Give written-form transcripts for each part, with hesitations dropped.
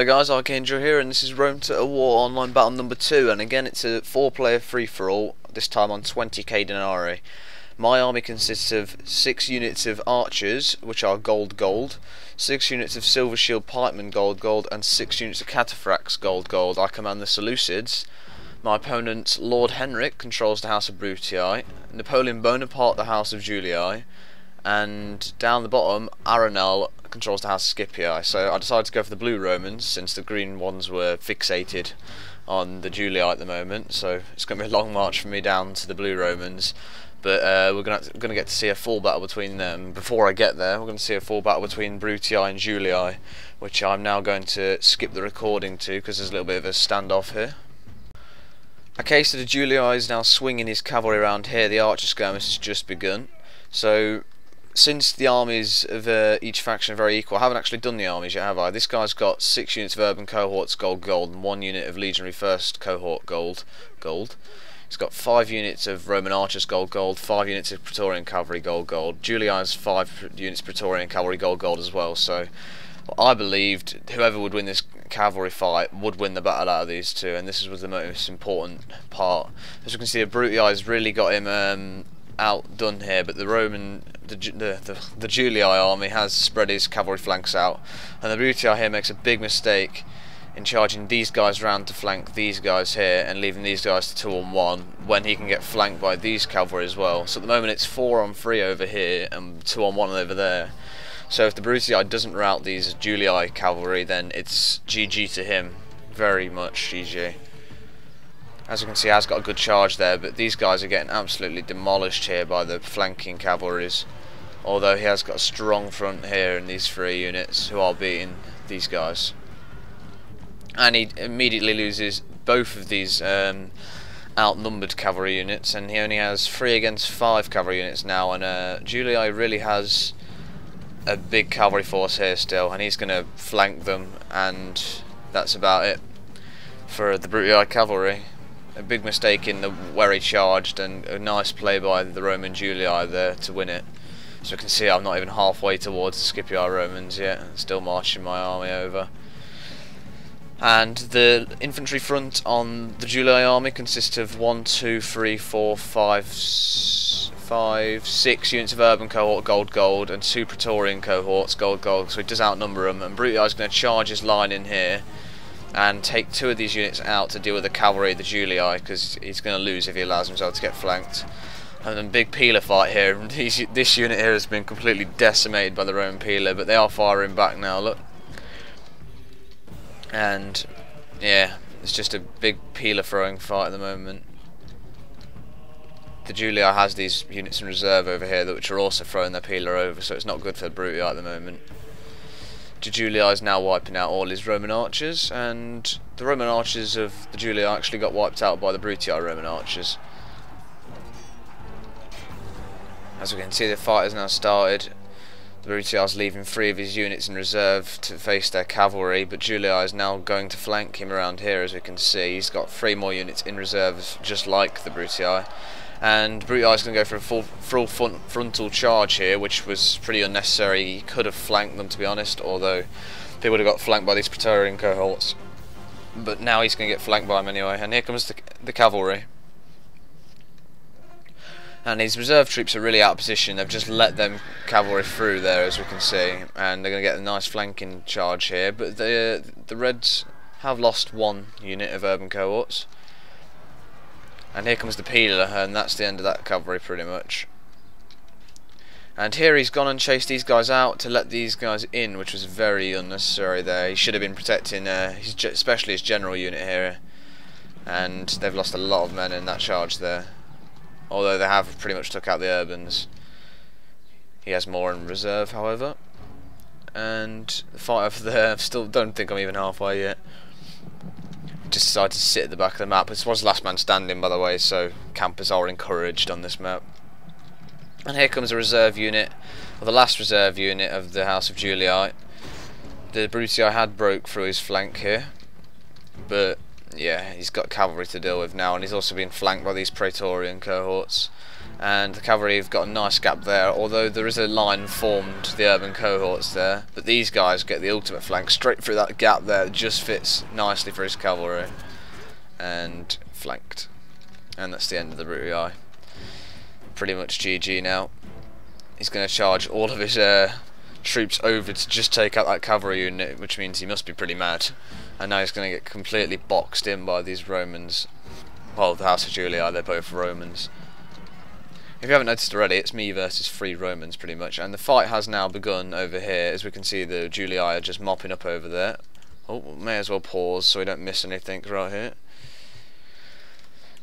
Hello guys, Archangel here, and this is Rome to War Online Battle number 2, and again it's a 4-player free-for-all, this time on 20k denarii. My army consists of 6 units of archers, which are gold, 6 units of silver shield pikemen gold, and 6 units of cataphracts gold. I command the Selucids. My opponent, Lord Henrik, controls the House of Brutii, Napoleon Bonaparte the House of Julii, and down the bottom, Aranel controls the House of Scipii. So I decided to go for the blue Romans since the green ones were fixated on the Julii at the moment. So it's going to be a long march for me down to the blue Romans. But we're going to get to see a full battle between them. Before I get there, we're going to see a full battle between Brutii and Julii, which I'm now going to skip the recording to because there's a little bit of a standoff here. Okay, so the Julii is now swinging his cavalry around here. The archer skirmish has just begun. So since the armies of each faction are very equal, I haven't actually done the armies yet, have I? This guy's got 6 units of urban cohorts gold, and 1 unit of legionary first cohort gold. He's got 5 units of Roman archers gold, 5 units of Praetorian cavalry gold. Julii has 5 units of Praetorian cavalry gold as well. So I believed whoever would win this cavalry fight would win the battle out of these two, and this was the most important part. As you can see, the Brutii has really got him outdone here, but the Julii army has spread his cavalry flanks out, and the Brutii here makes a big mistake in charging these guys round to flank these guys here and leaving these guys to 2-on-1 when he can get flanked by these cavalry as well. So at the moment it's 4-on-3 over here and 2-on-1 over there. So if the Brutii doesn't rout these Julii cavalry, then it's GG to him, very much GG. As you can see, he has got a good charge there, but these guys are getting absolutely demolished here by the flanking cavalries. Although he has got a strong front here in these 3 units who are beating these guys. And he immediately loses both of these outnumbered cavalry units, and he only has 3 against 5 cavalry units now, and Julii really has a big cavalry force here still, and he's going to flank them, and that's about it for the Brutii cavalry. A big mistake in where he charged, and a nice play by the Roman Julii there to win it. So you can see I'm not even halfway towards the Scipii Romans yet, still marching my army over. And the infantry front on the Julii army consists of 1, 2, 3, 4, 5, 6 units of urban cohort gold, and 2 Praetorian cohorts gold, so he does outnumber them, and Brutii is going to charge his line in here and take 2 of these units out to deal with the cavalry of the Julii, because he's going to lose if he allows himself to get flanked. And then big peeler fight here. This unit here has been completely decimated by the Roman peeler, but they are firing back now, look. And yeah, it's just a big peeler throwing fight at the moment. The Julii has these units in reserve over here which are also throwing their peeler over, so it's not good for the Brutii at the moment. The Julii is now wiping out all his Roman archers, and the Roman archers of the Julii actually got wiped out by the Brutii Roman archers. As we can see, the fight has now started. The Brutii is leaving 3 of his units in reserve to face their cavalry, but Julii is now going to flank him around here. As we can see, he's got 3 more units in reserve, just like the Brutii. And Brutii is going to go for a full frontal charge here, which was pretty unnecessary. He could have flanked them, to be honest, although they would have got flanked by these Praetorian cohorts. But now he's going to get flanked by them anyway. And here comes the cavalry. And his reserve troops are really out of position. They've just let them cavalry through there, as we can see, and they're going to get a nice flanking charge here. But the Reds have lost 1 unit of urban cohorts. And here comes the peeler, and that's the end of that cavalry pretty much. And here he's gone and chased these guys out to let these guys in, which was very unnecessary there. He should have been protecting especially his general unit here. And they've lost a lot of men in that charge there. Although they have pretty much took out the urbans. He has more in reserve, however. And the fight over there, I still don't think I'm even halfway yet. Just decided to sit at the back of the map. This was last man standing, by the way, so campers are encouraged on this map. And here comes a reserve unit, or the last reserve unit of the House of Julii. The Brutii had broke through his flank here, but yeah, he's got cavalry to deal with now, and he's also being flanked by these Praetorian cohorts. And the cavalry have got a nice gap there, although there is a line formed to the urban cohorts there. But these guys get the ultimate flank straight through that gap there. It just fits nicely for his cavalry. And flanked. And that's the end of the Brutii. Pretty much GG now. He's going to charge all of his troops over to just take out that cavalry unit, which means he must be pretty mad. And now he's going to get completely boxed in by these Romans. Well, the House of Julii, they're both Romans. If you haven't noticed already, it's me versus 3 Romans pretty much, and the fight has now begun over here. As we can see, the Julii are just mopping up over there. Oh, may as well pause so we don't miss anything right here.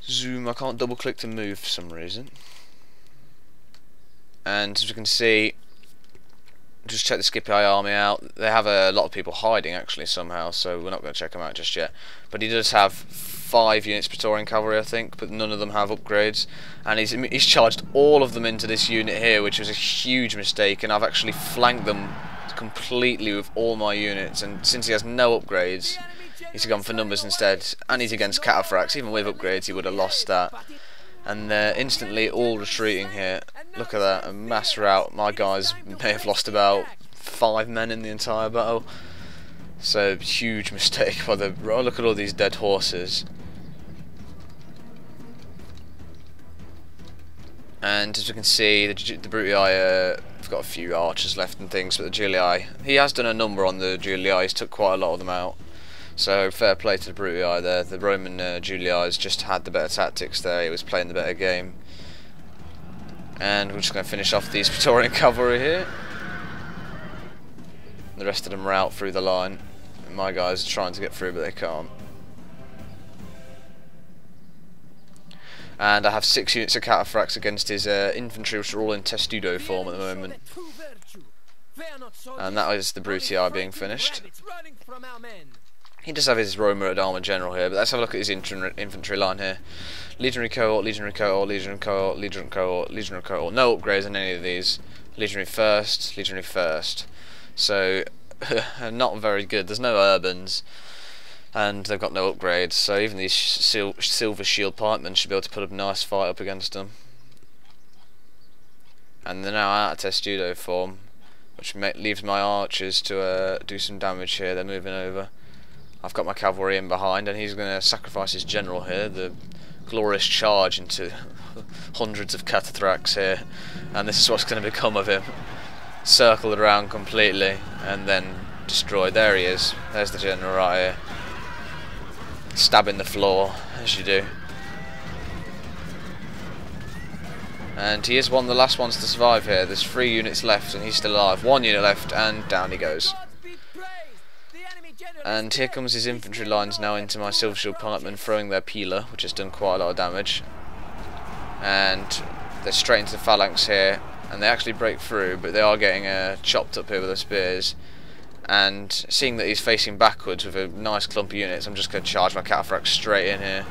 Zoom, I can't double click to move for some reason. And as we can see, just check the Scipii army out. They have a lot of people hiding actually somehow, so we're not going to check them out just yet. But he does have 5 units Praetorian cavalry, I think, but none of them have upgrades. And he's charged all of them into this unit here, which was a huge mistake. And I've actually flanked them completely with all my units. And since he has no upgrades, he's gone for numbers instead. And he's against cataphracts. Even with upgrades, he would have lost that. And they're instantly all retreating here. Look at that, a mass rout. My guys may have lost about 5 men in the entire battle. So, huge mistake by the... Oh, look at all these dead horses. And as we can see, the Brutii have got a few archers left and things, but the Julii, he has done a number on the Julii. He's took quite a lot of them out. So fair play to the Brutii there. The Roman Julii has just had the better tactics there. He was playing the better game. And we're just going to finish off these Praetorian cavalry here. The rest of them are out through the line. And my guys are trying to get through, but they can't. And I have 6 units of cataphracts against his infantry, which are all in testudo form at the moment. And that is the Brutii being finished. He does have his Roman armour general here, but let's have a look at his infantry line here. Legionary cohort, legionary cohort, legionary cohort, legionary cohort, legionary cohort. No upgrades on any of these. Legionary first, legionary first. So, not very good. There's no urbans, and they've got no upgrades. So even these silver shield pikemen should be able to put a nice fight up against them. And they're now out of testudo form, which leaves my archers to do some damage here. They're moving over. I've got my cavalry in behind, and he's going to sacrifice his general here. The glorious charge into hundreds of cataphracts here, and this is what's going to become of him. Circled around completely, and then destroyed. There he is. There's the general right here. Stabbing the floor, as you do. And he is one of the last ones to survive here. There's 3 units left, and he's still alive. 1 unit left, and down he goes. And here comes his infantry lines now into my silver shield pikemen, throwing their peeler, which has done quite a lot of damage. And they're straight into the phalanx here, and they actually break through, but they are getting chopped up here with their spears. And seeing that he's facing backwards with a nice clump of units, I'm just going to charge my cataphracts straight in here.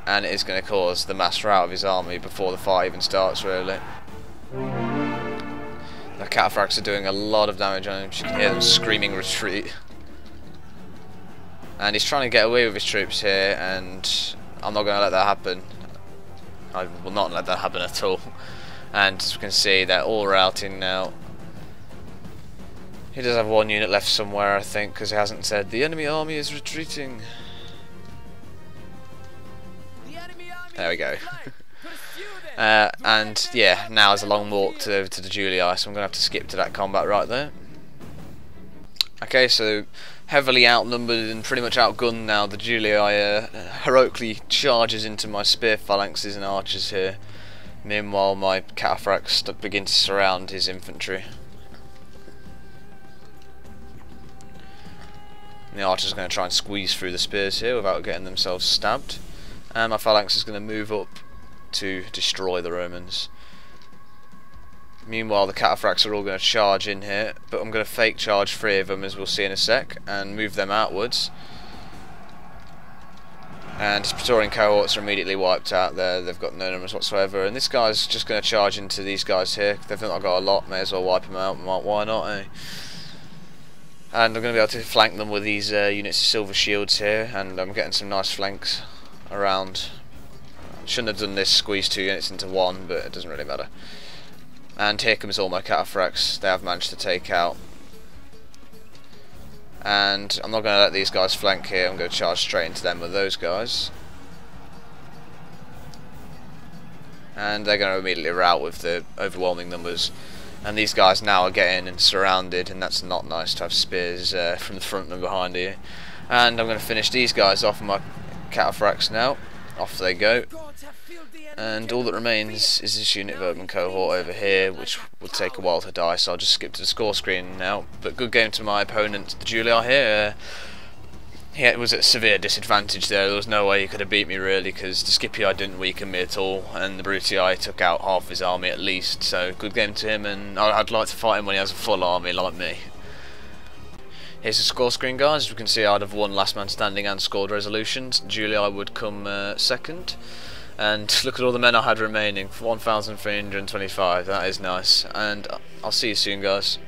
And it is going to cause the mass rout of his army before the fight even starts, really. The cataphracts are doing a lot of damage on him. You can hear them screaming retreat. And he's trying to get away with his troops here, and I'm not going to let that happen. I will not let that happen at all. And as we can see, they're all routing now. He does have 1 unit left somewhere, I think, because he hasn't said the enemy army is retreating. There we go. And yeah, now is a long walk over to the Julii, so I'm going to have to skip to that combat right there. Okay, so heavily outnumbered and pretty much outgunned now, the Julii heroically charges into my spear phalanxes and archers here. Meanwhile, my cataphracts begin to surround his infantry. And the archers are going to try and squeeze through the spears here without getting themselves stabbed. And my phalanx is going to move up to destroy the Romans. Meanwhile, the cataphracts are all going to charge in here, but I'm going to fake charge 3 of them, as we'll see in a sec, and move them outwards. And his Praetorian cohorts are immediately wiped out there. They've got no numbers whatsoever, and this guy's just going to charge into these guys here. They've not got a lot, may as well wipe them out. Why not, eh? And I'm going to be able to flank them with these units of silver shields here, and I'm getting some nice flanks around. Shouldn't have done this, squeeze 2 units into 1, but it doesn't really matter. And here comes all my cataphracts. They have managed to take out. And I'm not going to let these guys flank here, I'm going to charge straight into them with those guys. And they're going to immediately rout with the overwhelming numbers. And these guys now are getting and surrounded, and that's not nice to have spears from the front and behind here. And I'm going to finish these guys off with my cataphracts now. Off they go. And all that remains is this unit of urban cohort over here, which will take a while to die, so I'll just skip to the score screen now. But good game to my opponent, the Julii here. He was at a severe disadvantage there was no way he could have beat me really, because the Scipii didn't weaken me at all, and the Brutii took out half his army at least, so good game to him, and I'd like to fight him when he has a full army like me. Here's the score screen, guys. As you can see, I'd have won last man standing and scored resolutions. Julii would come second. And look at all the men I had remaining, 1,325, that is nice. And I'll see you soon, guys.